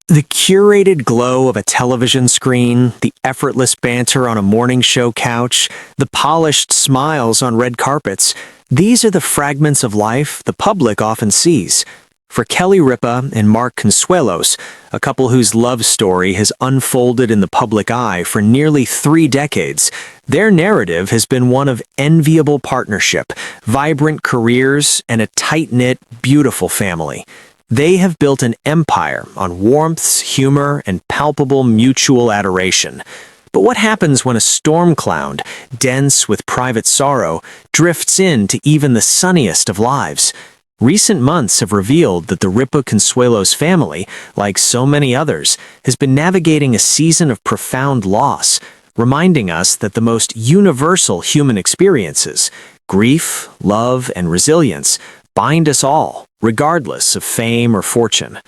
The curated glow of a television screen, the effortless banter on a morning show couch, the polished smiles on red carpets, these are the fragments of life the public often sees. For Kelly Ripa and Mark Consuelos, a couple whose love story has unfolded in the public eye for nearly 3 decades, their narrative has been one of enviable partnership, vibrant careers, and a tight-knit, beautiful family. They have built an empire on warmth, humor, and palpable mutual adoration. But what happens when a storm cloud, dense with private sorrow, drifts into even the sunniest of lives? Recent months have revealed that the Ripa Consuelos family, like so many others, has been navigating a season of profound loss, reminding us that the most universal human experiences, grief, love, and resilience, bind us all, regardless of fame or fortune.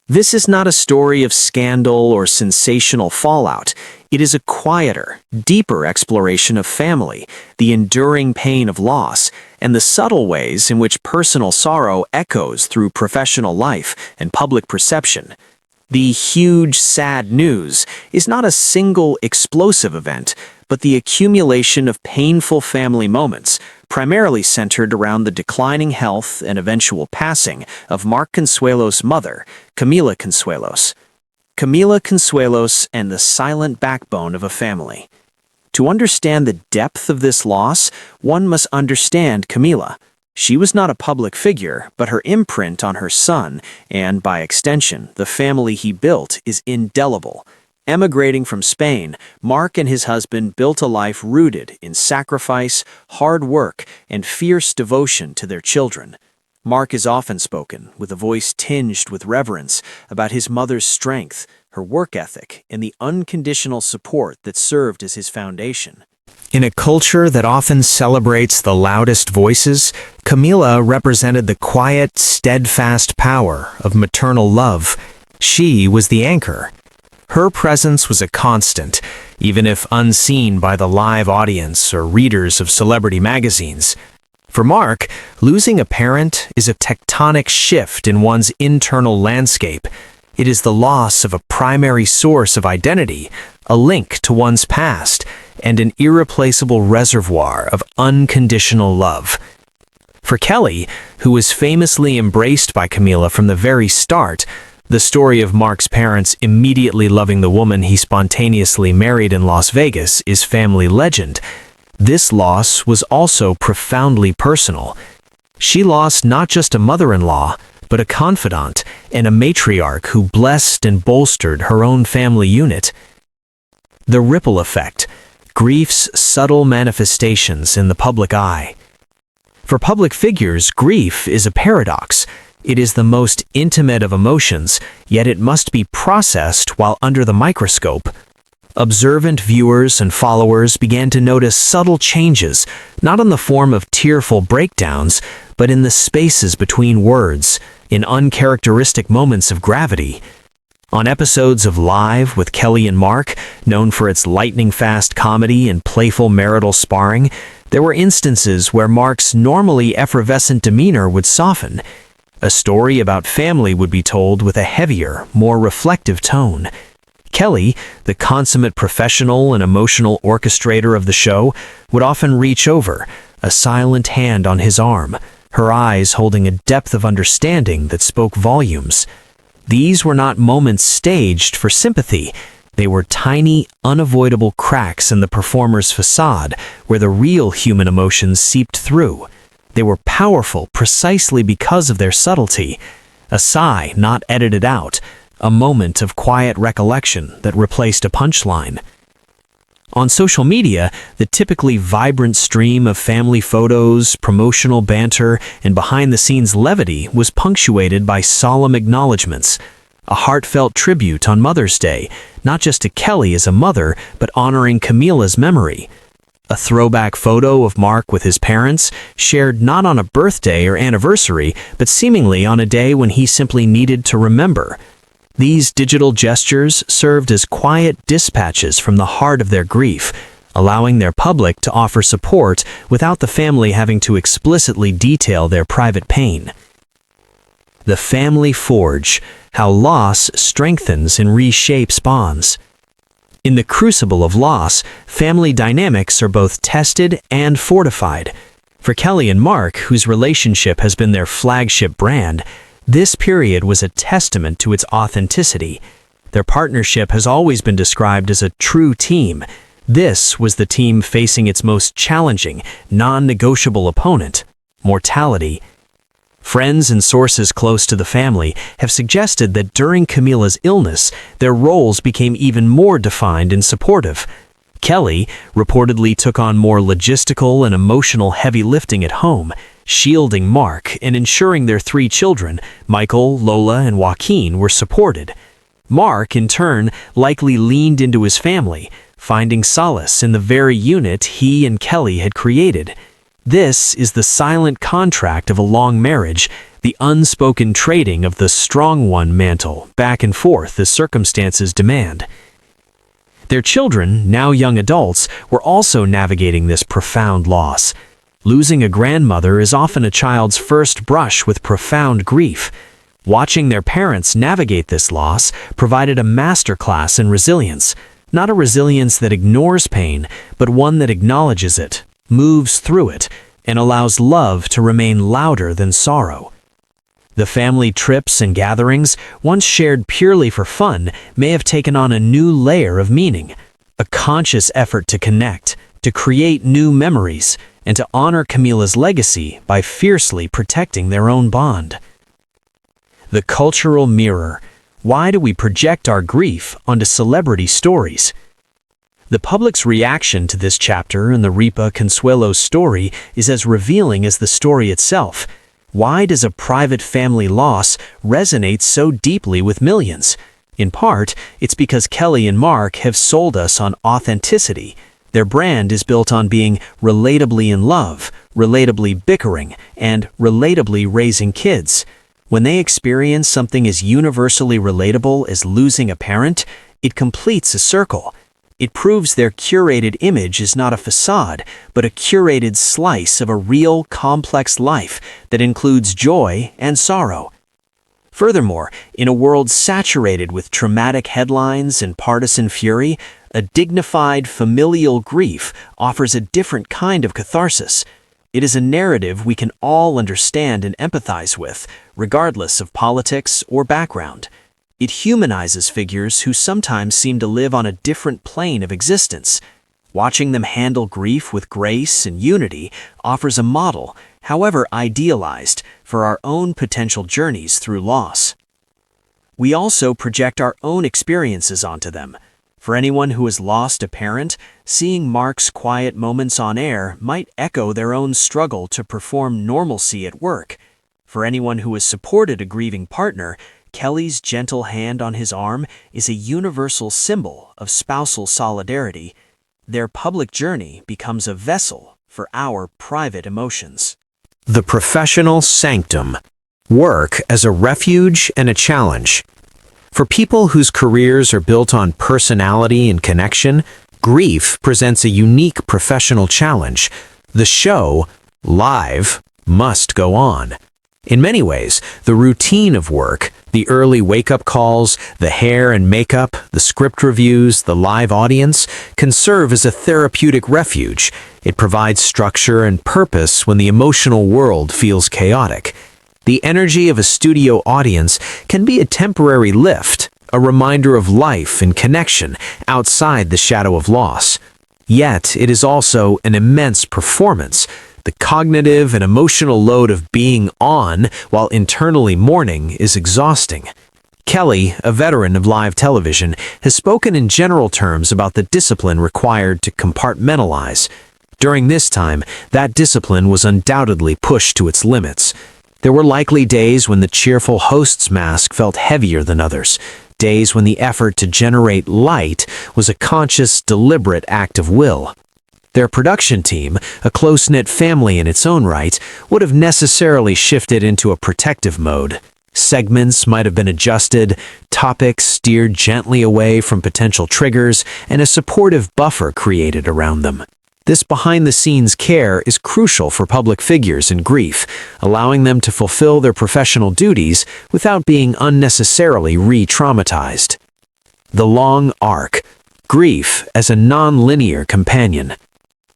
This is not a story of scandal or sensational fallout. It is a quieter, deeper exploration of family, the enduring pain of loss, and the subtle ways in which personal sorrow echoes through professional life and public perception. The huge, sad news is not a single explosive event, but the accumulation of painful family moments, primarily centered around the declining health and eventual passing of Mark Consuelos' mother, Camila Consuelos. Camila Consuelos and the silent backbone of a family. To understand the depth of this loss, one must understand Camila. She was not a public figure, but her imprint on her son, and by extension, the family he built, is indelible. Emigrating from Spain, Mark and his husband built a life rooted in sacrifice, hard work, and fierce devotion to their children. Mark is often spoken, with a voice tinged with reverence, about his mother's strength, her work ethic, and the unconditional support that served as his foundation. In a culture that often celebrates the loudest voices, Camila represented the quiet, steadfast power of maternal love. She was the anchor. Her presence was a constant, even if unseen by the live audience or readers of celebrity magazines. For Mark, losing a parent is a tectonic shift in one's internal landscape. It is the loss of a primary source of identity, a link to one's past, and an irreplaceable reservoir of unconditional love. For Kelly, who was famously embraced by Camila from the very start, the story of Mark's parents immediately loving the woman he spontaneously married in Las Vegas is family legend. This loss was also profoundly personal. She lost not just a mother-in-law, but a confidant and a matriarch who blessed and bolstered her own family unit. The ripple effect, grief's subtle manifestations in the public eye. For public figures, grief is a paradox. It is the most intimate of emotions, yet it must be processed while under the microscope. Observant viewers and followers began to notice subtle changes, not in the form of tearful breakdowns, but in the spaces between words, in uncharacteristic moments of gravity. On episodes of Live with Kelly and Mark, known for its lightning-fast comedy and playful marital sparring, there were instances where Mark's normally effervescent demeanor would soften. A story about family would be told with a heavier, more reflective tone. Kelly, the consummate professional and emotional orchestrator of the show, would often reach over, a silent hand on his arm, her eyes holding a depth of understanding that spoke volumes. These were not moments staged for sympathy. They were tiny, unavoidable cracks in the performer's facade where the real human emotions seeped through. They were powerful precisely because of their subtlety. A sigh not edited out, a moment of quiet recollection that replaced a punchline. On social media, the typically vibrant stream of family photos, promotional banter, and behind-the-scenes levity was punctuated by solemn acknowledgments, a heartfelt tribute on Mother's Day, not just to Kelly as a mother, but honoring Camila's memory. A throwback photo of Mark with his parents, shared not on a birthday or anniversary, but seemingly on a day when he simply needed to remember. These digital gestures served as quiet dispatches from the heart of their grief, allowing their public to offer support without the family having to explicitly detail their private pain. The Family Forge: How Loss Strengthens and Reshapes Bonds. In the crucible of loss, family dynamics are both tested and fortified. For Kelly and Mark, whose relationship has been their flagship brand, this period was a testament to its authenticity. Their partnership has always been described as a true team. This was the team facing its most challenging, non-negotiable opponent: mortality. Friends and sources close to the family have suggested that during Camila's illness, their roles became even more defined and supportive. Kelly reportedly took on more logistical and emotional heavy lifting at home, shielding Mark and ensuring their 3 children, Michael, Lola, and Joaquin, were supported. Mark, in turn, likely leaned into his family, finding solace in the very unit he and Kelly had created. This is the silent contract of a long marriage, the unspoken trading of the strong one mantle back and forth as circumstances demand. Their children, now young adults, were also navigating this profound loss. Losing a grandmother is often a child's first brush with profound grief. Watching their parents navigate this loss provided a masterclass in resilience, not a resilience that ignores pain, but one that acknowledges it, moves through it, and allows love to remain louder than sorrow. The family trips and gatherings, once shared purely for fun, may have taken on a new layer of meaning, a conscious effort to connect, to create new memories, and to honor Camila's legacy by fiercely protecting their own bond. The cultural mirror: why do we project our grief onto celebrity stories? The public's reaction to this chapter in the Ripa Consuelos story is as revealing as the story itself. Why does a private family loss resonate so deeply with millions? In part, it's because Kelly and Mark have sold us on authenticity. Their brand is built on being relatably in love, relatably bickering, and relatably raising kids. When they experience something as universally relatable as losing a parent, it completes a circle. It proves their curated image is not a facade, but a curated slice of a real, complex life that includes joy and sorrow. Furthermore, in a world saturated with traumatic headlines and partisan fury, a dignified, familial grief offers a different kind of catharsis. It is a narrative we can all understand and empathize with, regardless of politics or background. It humanizes figures who sometimes seem to live on a different plane of existence. Watching them handle grief with grace and unity offers a model, however idealized, for our own potential journeys through loss. We also project our own experiences onto them. For anyone who has lost a parent, seeing Mark's quiet moments on air might echo their own struggle to perform normalcy at work. For anyone who has supported a grieving partner, Kelly's gentle hand on his arm is a universal symbol of spousal solidarity. Their public journey becomes a vessel for our private emotions. The professional sanctum: work as a refuge and a challenge. For people whose careers are built on personality and connection, grief presents a unique professional challenge. The show, live, must go on. In many ways, the routine of work, the early wake-up calls, the hair and makeup, the script reviews, the live audience, can serve as a therapeutic refuge. It provides structure and purpose when the emotional world feels chaotic. The energy of a studio audience can be a temporary lift, a reminder of life and connection outside the shadow of loss. Yet, it is also an immense performance. The cognitive and emotional load of being on while internally mourning is exhausting. Kelly, a veteran of live television, has spoken in general terms about the discipline required to compartmentalize. During this time, that discipline was undoubtedly pushed to its limits. There were likely days when the cheerful host's mask felt heavier than others, days when the effort to generate light was a conscious, deliberate act of will. Their production team, a close-knit family in its own right, would have necessarily shifted into a protective mode. Segments might have been adjusted, topics steered gently away from potential triggers, and a supportive buffer created around them. This behind-the-scenes care is crucial for public figures in grief, allowing them to fulfill their professional duties without being unnecessarily re-traumatized. The long arc. Grief as a non-linear companion.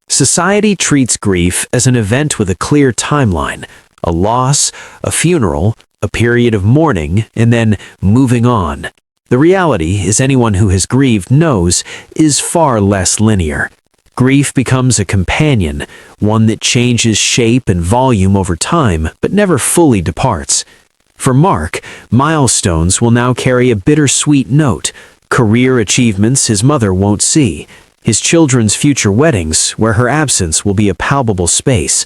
Society treats grief as an event with a clear timeline, a loss, a funeral, a period of mourning, and then moving on. The reality, as anyone who has grieved knows, is far less linear. Grief becomes a companion, one that changes shape and volume over time, but never fully departs. For Mark, milestones will now carry a bittersweet note, career achievements his mother won't see, his children's future weddings where her absence will be a palpable space.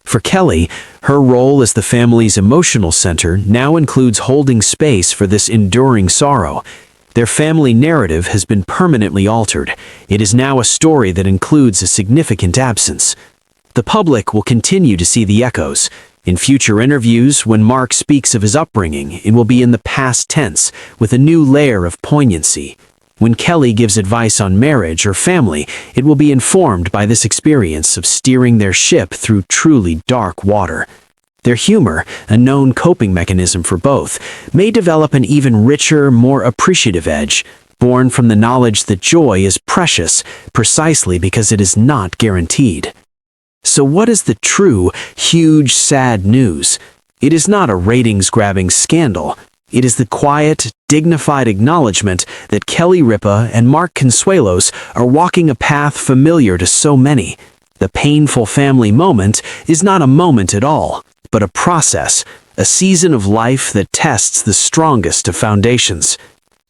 For Kelly, her role as the family's emotional center now includes holding space for this enduring sorrow. Their family narrative has been permanently altered. It is now a story that includes a significant absence. The public will continue to see the echoes. In future interviews, when Mark speaks of his upbringing, it will be in the past tense, with a new layer of poignancy. When Kelly gives advice on marriage or family, it will be informed by this experience of steering their ship through truly dark water. Their humor, a known coping mechanism for both, may develop an even richer, more appreciative edge, born from the knowledge that joy is precious precisely because it is not guaranteed. So what is the true, huge, sad news? It is not a ratings-grabbing scandal. It is the quiet, dignified acknowledgement that Kelly Ripa and Mark Consuelos are walking a path familiar to so many. The painful family moment is not a moment at all, but a process, a season of life that tests the strongest of foundations.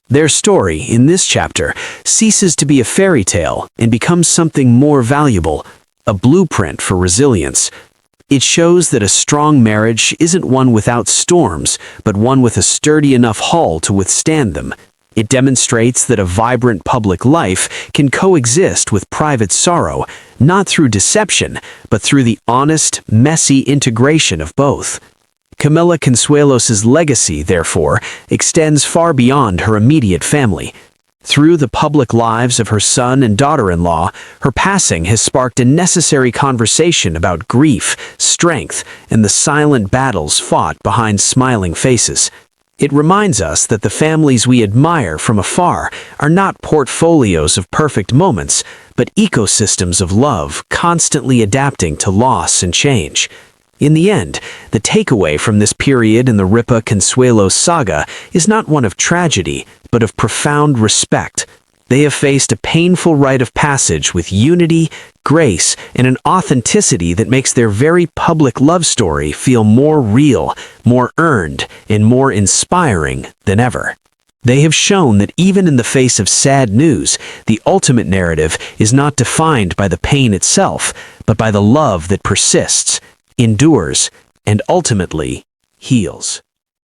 Their story, in this chapter, ceases to be a fairy tale and becomes something more valuable, a blueprint for resilience. It shows that a strong marriage isn't one without storms, but one with a sturdy enough hull to withstand them. It demonstrates that a vibrant public life can coexist with private sorrow, not through deception, but through the honest, messy integration of both. Camila Consuelos' legacy, therefore, extends far beyond her immediate family. Through the public lives of her son and daughter-in-law, her passing has sparked a necessary conversation about grief, strength, and the silent battles fought behind smiling faces. It reminds us that the families we admire from afar are not portfolios of perfect moments, but ecosystems of love constantly adapting to loss and change. In the end, the takeaway from this period in the Ripa Consuelos saga is not one of tragedy, but of profound respect. They have faced a painful rite of passage with unity, grace, and an authenticity that makes their very public love story feel more real, more earned, and more inspiring than ever. They have shown that even in the face of sad news, the ultimate narrative is not defined by the pain itself, but by the love that persists, endures, and ultimately heals.